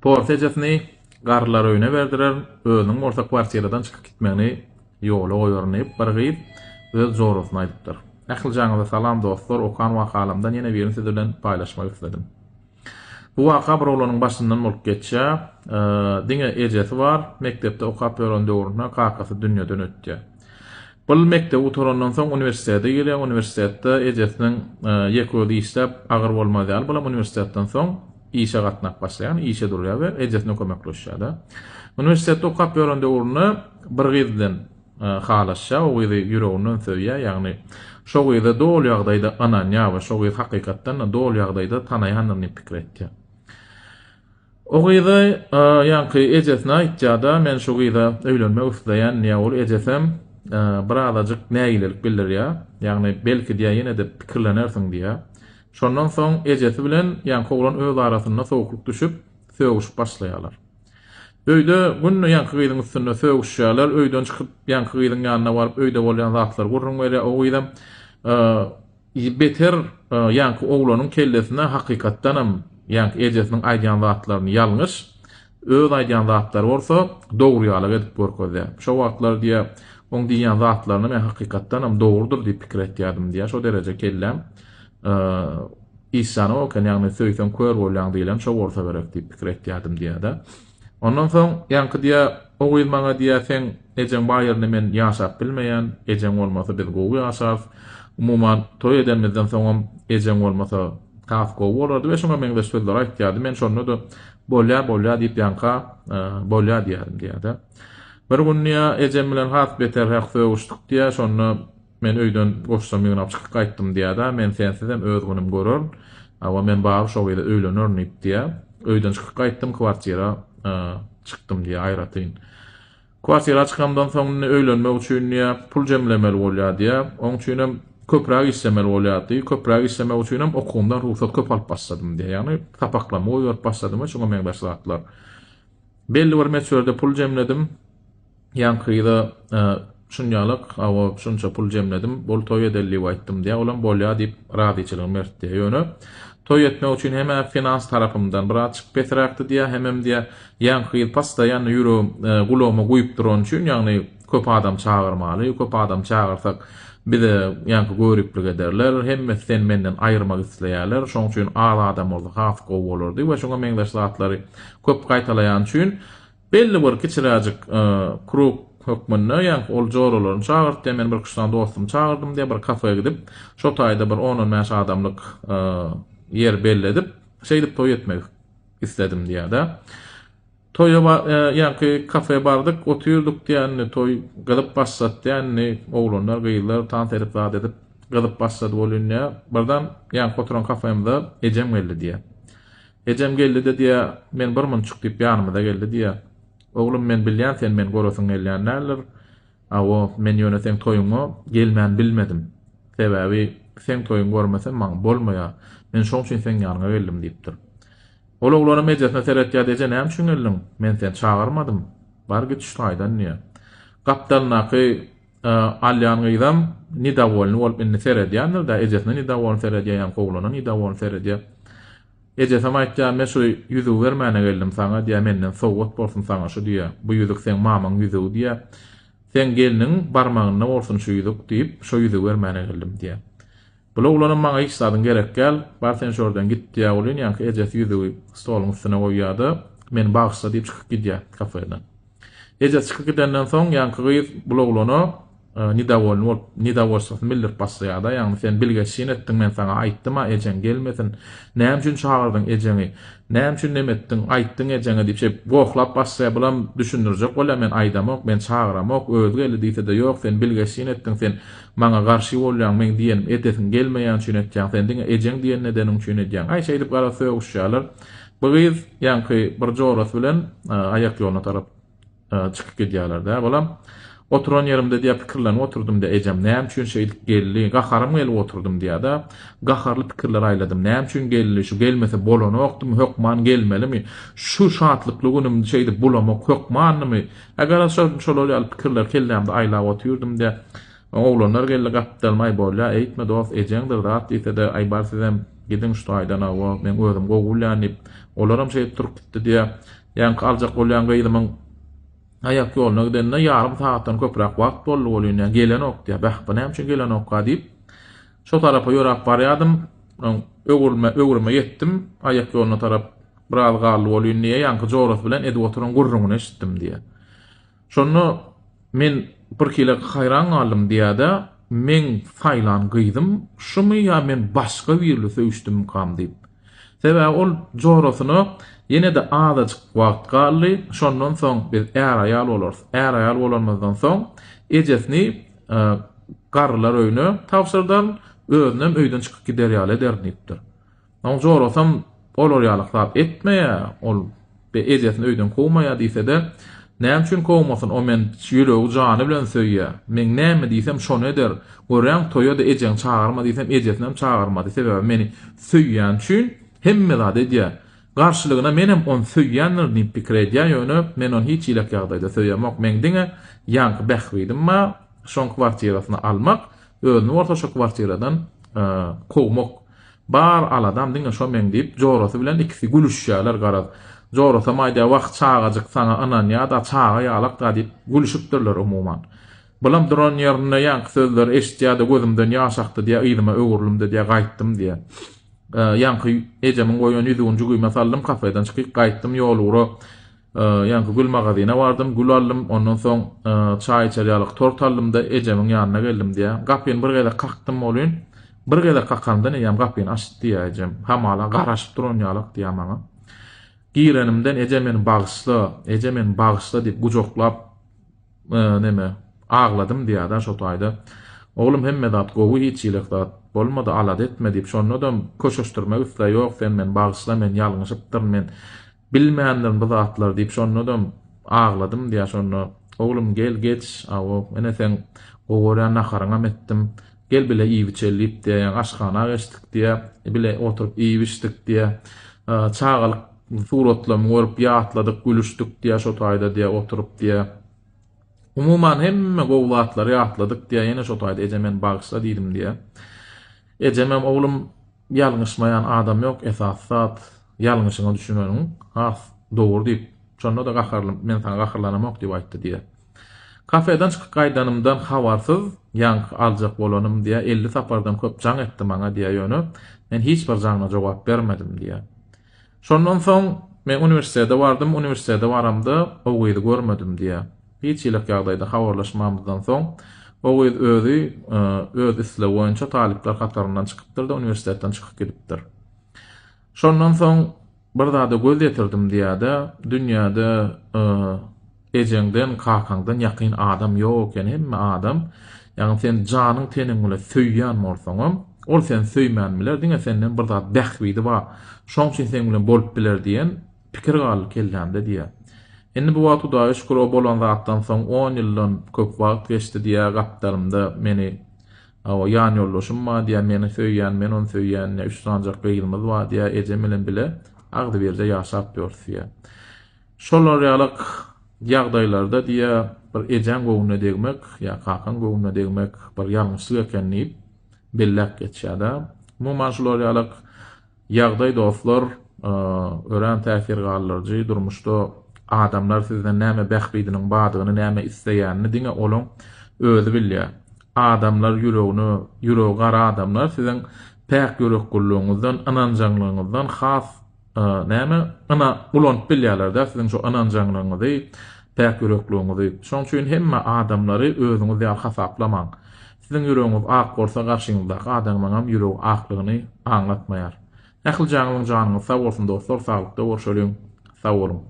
Port ejesini garlar öýüne berdiler, özüniň orta kwartiradan çykyp gitmegini ýola goýarnyp bargyp öz zorusyny aýdypdyr. Ähli salam dostlar, okan wakalamdan ýene birini siz bilen paýlaşmak istedim. Bu waka bir olanyň başyndan bolup geçýär. Diňe ejesi bar, mektepde okap ýören döwründe kakasy dünýeden ötdi. Bu mektepde oturandan soň uniwersitete gelýär, uniwersitetde ejesiniň ýekodi işläp agyr bolmaýar, bulam uniwersitetten soň işe gatnak başlayan, işe durýar we ejesine kömekleşýär da. Uniwersitetde okap ýören döwründe bir gyzdan halaşa, o gyzy ýüreginden söýýär, ýagny şo gyzy dol ýagdaýda ananya we şo gyzy hakykatdan dol ýagdaýda tanaýanyny pikir etdi. O gyzy ýa-ni ejesine aýtjada, men şo gyzy öýlenmek isleýän, ýa ol ejesem birazajyk näýilik bildirýär, ýagny belki diýär ýene de pikirlenersiň diýär. Şondan soň ejesi bilen ýa-ni oglan öz arasynda soğukluk düşüp, söwüşip başlaýarlar. Öýde günni ýa-ni gyzyň üstünde söwüşýärler, öýden çykyp ýa-ni gyzyň ýanyna baryp öýde bolýan zatlar gurrun berýär. O gyzym beter ýa-ni oglanyň kellesine hakykatdanam ýa-ni ejesiniň aýdýan zatlaryny ýalňyş, öz aýdýan zatlar bolsa dogry ýaly edip görkezýär. Şo wagtlar diýär, oň diýen zatlaryny men hakykatdanam dogrudur diýip pikir etýärdim diýär. Şo derejä kellem İsa'nı o kan ýagny söýsem kör bolýan diýilen şo bolsa gerek diýip pikir etýärdim diýär da. Ondan soň ýa-ni diýär, o gyz maňa diýär, sen ejen baýerni men ýaşap bilmeýän, ejen bolmasa biz gowy ýaşap, umumyň toý edenmizden soň ejen bolmasa kaf gowy bolardy we şoňa men de sözler aýtýardy. Men şonu da bolýar diýip ýanka bolýar diýärdim diýär da. Bir günniýa ejem bilen has beter haq söwüşdik diýär, şonu men öýden goşsam ýygnap çykyp gaýtdym diýär da, men sensizem öz günüm görür. Awa men baryp şo wyle öýlenernip diýär. Öýden çykyp gaýtdym, kwartira çykdym diýär aýratyn. Kwartira çykamdan soň öýlenmek üçin pul jemlemeli bolýar diýär. Oň üçin hem köpräk islemeli bolýardy. Köpräk islemek üçin hem okumdan ruhsat köp alyp başladym diýär. Ýagny tapaklama oýup başladym, şoňa men başlatdylar. Belli bir meçherde pul jemledim. Ýa-ni şunýalyk, awa şunça pul jemledim, bol toý edelli aýtdym diýär. Olam bolýar diýip radyçylygyny berdi diýär. Ýöne toý etmek üçin hem finans tarapymdan biraz çykyp beterakdy diýär, hem diýär ýa-ni pastaýan ýürüm gulama goýup duran üçin, ýagny köp adam çağırmaly, köp adam çağırsak bize ýa-ni görüplik ederler, hemme sen menden aýyrmak isleýärler. Şoň üçin az adam bolsa has gowy bolardy we şoňa meňdeş zatlary köp gaýtalaýan üçin belli bir kiçiräjik krug hökmünde ýa-ni ol joralaryny çağırtdy. Men bir kişiň dostum çağırdym diýär, bir kafeýe gidip şo taýda bir 10-15 adamlyk yer belledip şeýdip toý etmek istedim diýär da. Toýa ýa-ni kafeýe bardyk, oturduk diýär, toý gylyp başlady diýär, oglanlar, gyýlar tan terip zat edip gylyp başlady bolýar. Birden ýa-ni oturan kafeýemde ejem geldi diýär. Ejem geldi de diýär, men bir mün çyk diýip ýanymda geldi diýär. Oglum, men bilýän sen men görürsün gelýänler. Awa men ýöne sen toýuňa gelmän bilmedim. Sebäbi sen toýuň görmesen maň bolmaýar. Men şoň üçin sen ýanyňa geldim diýipdir. Ol oglana mejesine seretýär eje, näme üçin geldim? Men sen çağırmadym. Bar git şu taýdan niýe? Gapdalnaky alýan gyzam nidawolny bolup inni seredýändir da, ejesine nidawolny seredýän, oglana nidawolny seredýär. Ejesem aýtdy, men şu ýüzü bermäne geldim saňa diýär, menden sowgat bolsun saňa şu diýär. Bu ýüzük sen mamaň ýüzü diýär. Sen gelniň barmagyna bolsun şu ýüzük diýip, şu ýüzü bermäne geldim diýär. Bu oglanyň maňa hiç zadyň gerek gel, bar sen şordan git diýär, bolýan ýa-ni ejes ýüzügi stoluň üstüne goýýardy. Men bagşla diýip çykyp gidýär kafeden. Ejes çykyp gidenden soň ýa-ni bu oglany nidawolny bildirip başlaýar da, ýagny sen bilgeçin etdiň, men saňa aýtdym, ejen gelmesin. Näme üçin çağırdyň ejeňi? Näme üçin nemetdiň? Aýtdyň ejeňe diýip goklap başlaýar, bulam düşündirjek bolýar, men aýdamok, men çağıramok, özü geldi diýse de ýok, sen bilgeçin etdiň, sen maňa garşy bolýan, men diýenim etesin gelmeýän üçin etdiň, sen diňe ejeň diýen nedeniň üçin etdiň. Aý şeýdip gara söwüşýärler. Bu gyz ýa-ni bir joras bilen aýak ýoluna tarap çykyp gidýärler da. Bolam oturan yerimde diýär, pikirlenip oturdum diýär, ejem näme üçin şeýlik geldi, gaharym gelip oturdum diýär da, gaharly pikirler aýladym. Näme üçin geldi, şu gelmese bolanokdym, hökman gelmelimi, şu şatlykly günüm şeýdi bulamak hökmanmy? Eger şol pikirler kellemde aýlap oturdum diýär. Oglanlar geldi, gapdalmaý bolýar, eýtme dost, ejeňdir zat diýse de aýbar sizem gidin şu aýdan awa men özüm gowullanyp olaram şey turup gitdi diye ýa-ni aljak bolýan gyýdymyň ayak ýoluna gidende ýarym saatdan köpräk wagt boldy bolýan gelen ok diye bäh bu näme üçin gelen ok diýip şo tarapa ýörap barýadym öwürme ýetdim ayak ýoluna tarap biraz garly bolýan diye ýanky jorat bilen edip oturan gurrungyny eşitdim diye şonu men bir kile hayran galym diýede men faýlan gyýdym şumy ýa men başga birli söýüşdim kam diýip sebäbi ol jorasyny ýene de azajyk wagt galy şondan soň biz ýaýal bolarys ýaýal bolanmazdan soň ejesini garlar öýüne tapşyrdan özünem öýden çykyp gider ýaly derdipdir. Ama jorasam olar ýalyklap etmeýä ol be ejesini öýden kowmaýa diýse de näme üçin kowmasyn o men ýüregi jany bilen söýýär. Men näme diýsem şonu eder. Görýän toýa da ejeň çağırma diýsem ejesinem çağırmady. Sebäbi meni söýýän üçin hemme zat edýär. Garşylygyna menem on söýýänlerni pikir edýär ýöne men on hiç ilak ýagdaýda söýýärmek men diňe ýanky bähwidim ma şoň kwartirasyny almak özüni ortaşa kwartiradan kowmak bar aladam diňe şo men diýip jorasy bilen ikisi gülüşýärler garaz. Jorasa maýda wagt çağajyk saňa anan ýa-da çağa ýalak da diýip gülüşipdirler umuman. Bulam duran ýerine ýanky sözler eşitýärdi gözümden ýaşakdy diýe ýylyma öwürlümdi diýe gaýtdym diýe. Ýanky ejemin goýan ýüzüňi jugyma saldym kafeden çykyp gaýtdym ýolugura ýanky gül magazyna bardym gül aldym ondan soň çaý içerýärlik tort aldym da ejemin ýanyna geldim diýe gapyny bir gele kakdym bolýan bir gele kakanda näme gapyny açdy diýe ejem hamala garaşyp duran ýalyk diýe maňa girenimden ejem meni bagışla diýip gujoklap näme ağladım diýe da şo taýda oglum hemme zat gowy hiç ýylyk zat bolmady alad etme diýip şonodam köşeşdirmek üstä ýok sen men bagışla men ýalňyşypdyr men bilmeýänler bu zatlar diýip şonodam ağladım diýe şonu oglum gel geç awo mene sen gowuryan naharyňa metdim gel bile iýi içellip diýe aşgana geçdik diýe bile oturup iýi içdik diýe çağalyk suratlarym görüp ýatladyk gülüşdik diýe şo taýda diýe oturup diýe umuman hemme gowlatlary ýatladyk diýe ýene şo taýda ejemen bagışla diýdim diýe ejemem oglum ýalňyşmaýan adam ýok esas zat ýalňyşyňy düşünýän has dogry diýip şonu da gaharlym men sana gaharlanamok diýip aýtdy diýe kafeden çykyp gaýdanymdan habarsyz ýanky aljak bolanym diýe 50 sapardan köp jaň etdi maňa diýe ýöne men hiç bir jaňa jogap bermedim diýe şondan soň men uniwersitete bardym uniwersitete baramda o gyzy görmedim diýe hiç ýylyk ýagdaýda habarlaşmamyzdan soň o gyz öz islew boýunça talipler kataryndan çykypdyr da uniwersitetten çykyp gidipdir şondan soň bir zada göz ýetirdim diýe-de dünýäde ejeňden kakaňdan ýakyn adam ýok ýani hemme adam ýani sen janyň teniň bilen söýýän bolsaňam ol sen söýmän biler diňe senden bir zat bähwidi bar şoň üçin sen bilen bolup biler diýen pikir galy kellämde diýe indi bu wagtda şükür o bolan zatdan soň 10 ýyldan köp wagt geçdi diýe gapdarymda meni awa ýan ýollaşym ma diýe meni söýýän men onu söýýän üç sancak beýilmez bar diýe ejem bilen bile agdy berje ýaşap ýörsiýe şolar ýalyk ýagdaýlarda diýe bir ejem gowuna degmek ýa kakan gowuna degmek bir ýalňyşlyk ekenini bellek geçýärde umuman şolar ýalyk ýagdaý dostlar ören täsir gallarjy durmuşda adamlar sizden näme bähbidiniň badygyny näme isleýänini diňe olaň özü bilýär adamlar ýüregi gara adamlar sizin päk ýürek gullugyňyzdan ananjaňlygyňyzdan has näme ana ulanyp bilýärler da sizin şu ananjaňlygyňyzy päk ýürekligiňizi şoň üçin hemme adamlary özüňiz ýa hasaplamaň sizin ýüregiňiz ak bolsa garşyňyzdaky adamlaryň ýüregi aklygyny aňlatmaýar ähli janyň janyňyz sag bolsun dostlar saglykda görüşelim sag bolun.